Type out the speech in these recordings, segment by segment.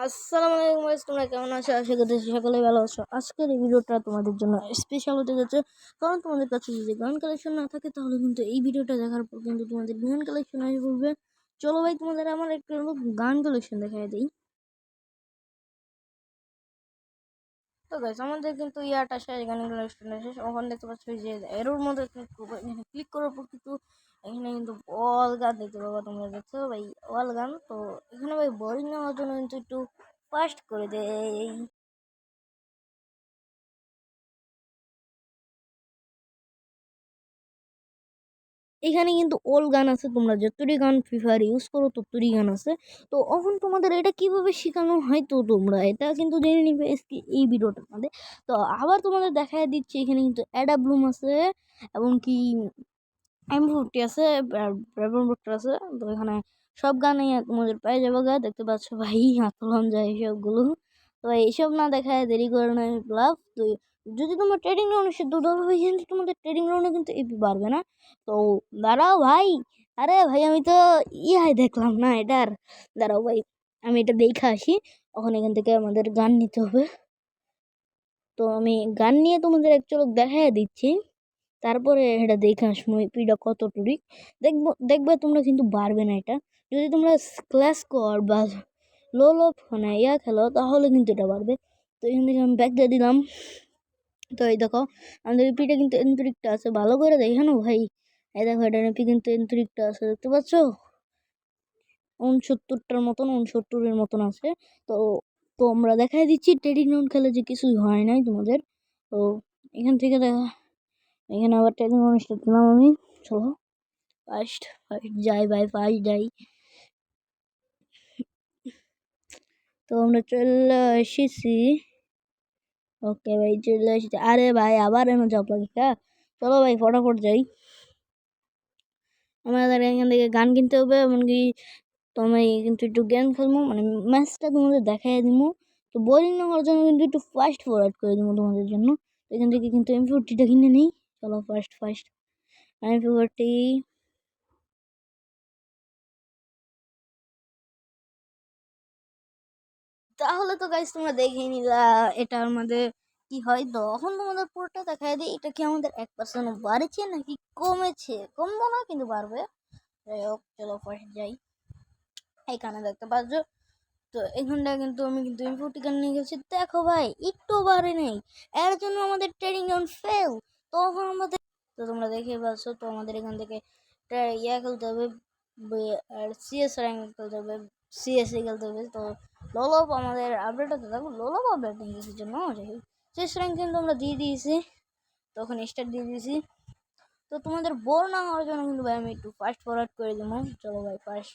আসসালামু আলাইকুম গাইস, তোমরা কেমন আছো? আশা করতেছি সকলেই ভালো আছো। আজকের এই ভিডিওটা তোমাদের জন্য স্পেশাল হতে যাচ্ছে, কারণ তোমাদের কাছে যদি গান কালেকশন না থাকে তাহলে কিন্তু এই ভিডিওটা দেখার পর কিন্তু তোমাদের গান কালেকশন আসে পড়বে। চলো ভাই, তোমাদের আমার একটু গান কালেকশন দেখাই দিই। তো গাইস, আমাদের কিন্তু ইয়াটা শেষ, গান কালেকশন শেষ। ওখানে দেখতে পাচ্ছ যে এরোর মধ্যে ক্লিক করার পর কিন্তু এখানে কিন্তু অল গান দেখতে পাবো। তোমরা দেখছো ভাই অল গান। তো এখানে ভাই বোরিং না হওয়ার জন্য কিন্তু একটু ফাস্ট করে দেয়। এখানে কিন্তু অল গান আছে, তোমরা যতটি গান ফ্রি ফায়ার ইউজ করো ততটি গান আছে। তো এখন তোমাদের এটা কিভাবে শেখানো হয়, তো তোমরা এটা কিন্তু জেনে নিবে এই ভিডিওটার মধ্যে। তো আবার তোমাদের দেখা দিচ্ছি, এখানে কিন্তু অ্যাডাব্লুম আছে এবং কি M40 আছে, ব্রাভন আছে। তো এখানে সব গানই তোমাদের পেয়ে যাবে গা, দেখতে পাচ্ছ ভাই, হাতলাম যায় সবগুলো। তো এইসব না দেখায় দেরি করে না লাভ। তো যদি তোমার ট্রেডিং রাউন্ডে সে দুর্বল হয়ে কিন্তু তোমাদের ট্রেডিং রাউন্ডে কিন্তু এপি পারবে না। তো দাঁড়াও ভাই, আরে ভাই আমি তো ইহাই দেখলাম না এটার। দাঁড়াও ভাই, আমি এটা দেখে আসি। এখন এখান থেকে আমাদের গান নিতে হবে। তো আমি গান নিয়ে তোমাদের এক চলক দেখাই দিচ্ছি, তারপরে এটা দেখে আসবো এপিটা কত টুরি। দেখবে তোমরা কিন্তু পারবে না এটা। যদি তোমরা ক্লাস কর বা লো লো মানে ইয়া খেলো তাহলে কিন্তু এটা পারবে। তো এখান থেকে আমি ব্যাগ দিয়ে দিলাম। তো এই দেখো, আমাদের এপিটা কিন্তু এন্ত্রিকটা আছে, ভালো করে দেখানো ভাই। এই দেখো, এটা এপি কিন্তু এন্ত্রিকটা আছে, দেখতে পাচ্ছ? 69টার মতন আছে। তো তো আমরা দেখাই দিচ্ছি ট্রেডিং রাউন্ড খেলে যে কিছুই হয় নাই তোমাদের। তো এখান থেকে দেখা, এখানে আবার ট্রেডিং রাউন্ড স্টার্ট করলাম আমি। চলো ফার্স্ট ফার্স্ট যাই ভাই, ফার্স্ট যাই। তো আমরা চলে এসেছি। ওকে ভাই, চলে এসেছি। আরে ভাই আবার এমন জব লাগে হ্যাঁ। চলো ভাই ফটাফট যাই। আমাদের এখান থেকে গান কিনতে হবে, এমনকি তো আমি কিন্তু একটু গেম খেলবো, মানে ম্যাচটা তোমাদের দেখাই দিব। তো বোরিং না হওয়ার জন্য কিন্তু একটু ফাস্ট ফরওয়ার্ড করে দেবো তোমাদের জন্য। তো এখান থেকে কিন্তু M40টা কিনে নিই। চলো ফার্স্ট ফার্স্ট M40। তাহলে তো গাইস তোমরা দেখেই নিলা এটার মধ্যে কি হয়। তো এখন তোমাদের পুরোটা দেখাই দিই, এটা কি আমাদের 1% বাড়ছে নাকি কমেছে। কমবো না কিন্তু বাড়বে। যাই হোক, চলো ফার্স্ট যাই। এখানে দেখতে পাচ্ছ, তো এখানটা কিন্তু আমি কিন্তু M40 গান নিয়ে গেছি। দেখো ভাই, একটু বাড়ে নেই, এর জন্য আমাদের ট্রেনিং গ্রাউন্ড ফেল। তখন আমাদের, তো তোমরা দেখে পাচ্ছ, তো আমাদের এখান থেকে ইয়া খেলতে হবে, আর সিএস র্যাঙ্ক খেলতে হবে, সিএসএ খেলতে হবে। তো লোলপ আমাদের আপডেট হতে থাকবো, লোলপ আপডেট নিয়ে কিছু জন্য সিএস র্যাঙ্ক কিন্তু আমরা দিয়ে দিয়েছি, তখন স্টার্ট দিয়ে দিয়েছি। তো তোমাদের বোর না হওয়ার জন্য কিন্তু ভাই আমি একটু ফাস্ট ফরওয়ার্ড করে দেবো। চলো ভাই ফার্স্ট।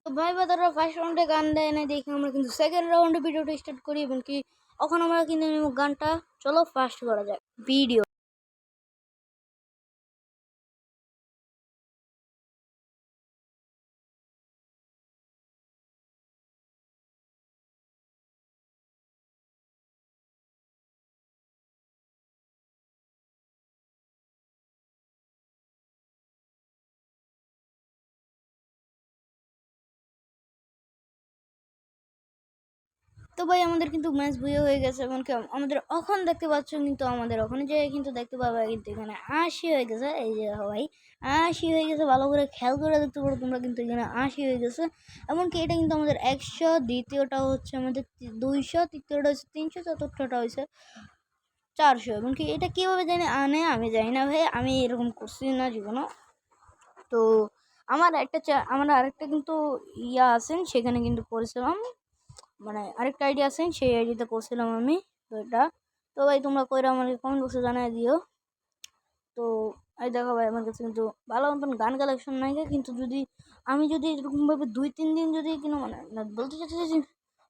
তো ভাই বাদাররা ফার্স্ট রাউন্ডে গান দেয় না দেখে আমরা কিন্তু সেকেন্ড রাউন্ডে ভিডিওটা স্টার্ট করি, এবং কি এখন আমরা কিনে নেব গানটা। চলো ফার্স্ট করা যাক ভিডিও। তো ভাই আমাদের কিন্তু ম্যাচ বইয়ে হয়ে গেছে, এমনকি আমাদের এখন দেখতে পাচ্ছ কিন্তু আমাদের ওখানে যে কিন্তু দেখতে পাবে কিন্তু এখানে 80 হয়ে গেছে। এই যে ভাই 80 হয়ে গেছে, ভালো করে খেয়াল করে দেখতে পারো তোমরা, কিন্তু এখানে 80 হয়ে গেছে। এমনকি এটা কিন্তু আমাদের 100, দ্বিতীয়টা হচ্ছে আমাদের 200, তৃতীয়টা হচ্ছে 300, চতুর্থটা হয়েছে 400। এমনকি এটা কীভাবে জানি আনে আমি জানি না ভাই, আমি এরকম করছি না জীবনও। তো আমার আরেকটা কিন্তু ইয়া আছেন, সেখানে কিন্তু করেছিলাম, মানে আরেকটা আইডি আছে, সেই আইডিতে করছিলাম আমি। তো এটা, তো ভাই তোমরা কইরা আমাকে কমেন্ট বক্সে জানাই দিও। তো এই দেখো ভাই, আমার কাছে কিন্তু ভালো মতন গান কালেকশন নাই, কিন্তু যদি এরকমভাবে 2-3 দিন যদি কিন্তু, মানে বলতে চাচ্ছি যে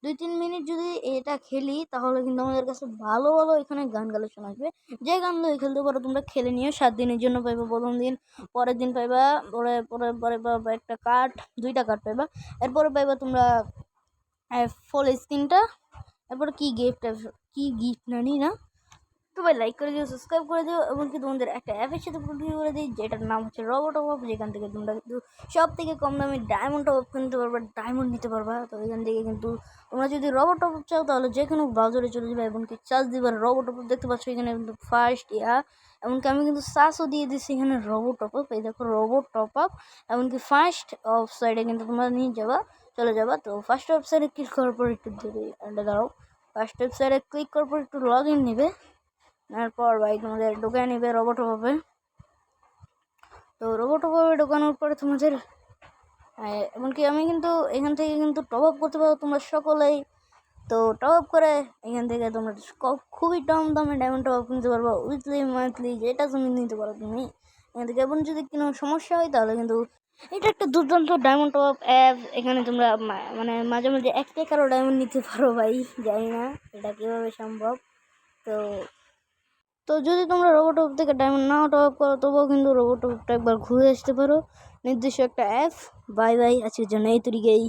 2-3 মিনিট যদি এটা খেলি, তাহলে কিন্তু আমাদের কাছে ভালো ভালো এখানে গান কালেকশন আসবে। যে গানগুলো খেলতে পারো তোমরা, খেলে নিও। 7 দিনের জন্য পাইবা প্রথম দিন, পরের দিন পাইবা, পরে পরে পরে পাইবা একটা কার্ড, 2টা কার্ড পাইবা। এরপরে পাইবা তোমরা ফুল স্ক্রিনটা। এরপরে কি গিফট, কি গিফট জানি না। তো ভাই লাইক করে দিও, সাবস্ক্রাইব করে দিও, এবং কি তোমাদের একটা অ্যাপের সাথে পরিচয় করে দিই যেটার নাম হচ্ছে রবো টপ আপ, যেখান থেকে তোমরা কিন্তু সব থেকে কম দামে ডায়মন্ড টপ আপ কিনতে পারবা, ডায়মন্ড নিতে পারবা। তো এখান থেকে কিন্তু তোমরা যদি রবো টপ আপ চাও তাহলে যে কোনো ব্রাউজারে চলে যাবে, এমনকি চার্জ দিবার রবো টপ আপ দেখতে পাচ্ছ এখানে কিন্তু ফার্স্ট এমনকি আমি কিন্তু সার্চও দিয়ে দিচ্ছি এখানে রবো টপ আপ। এই দেখো রবো টপ আপ, এমনকি ফার্স্ট ওয়েবসাইটে কিন্তু তোমরা নিয়ে চলে যাবা। তো ফার্স্ট ওয়েবসাইটে ক্লিক করার পর একটু দাঁড়াও, ফার্স্ট ওয়েবসাইটে ক্লিক করার পর একটু লগ ইন নেবে, তারপর ভাই তোমাদের ঢুকে নেবে রবো টপ আপে। তো রবো টপ আপে ঢোকানোর পরে তোমাদের এমনকি আমি কিন্তু এখান থেকে কিন্তু টপ আপ করতে পারো তোমরা সকলেই। তো টপ আপ করে এখান থেকে তোমরা খুবই কম দামে ডায়মন্ড টপ আপ কিনতে পারবো, উইকলি মান্থলি যেটা তুমি নিতে পারো তুমি এখান থেকে। এবং যদি কোনো সমস্যা হয় তাহলে কিন্তু এটা একটা দুর্দান্ত ডায়মন্ড টপ আপ অ্যাপ। এখানে তোমরা মানে মাঝে মাঝে 1 টাকারও ডায়মন্ড নিতে পারো ভাই, জানি না এটা কীভাবে সম্ভব। তো তো যদি তোমরা রবো টপ থেকে ডায়মন্ড নাও টপ আপ করো তবুও কিন্তু রবো টপটা একবার ঘুরে আসতে পারো, নির্দিষ্ট একটা অ্যাপ। বাই বাই, আজকের জন্য এই তরিকেই।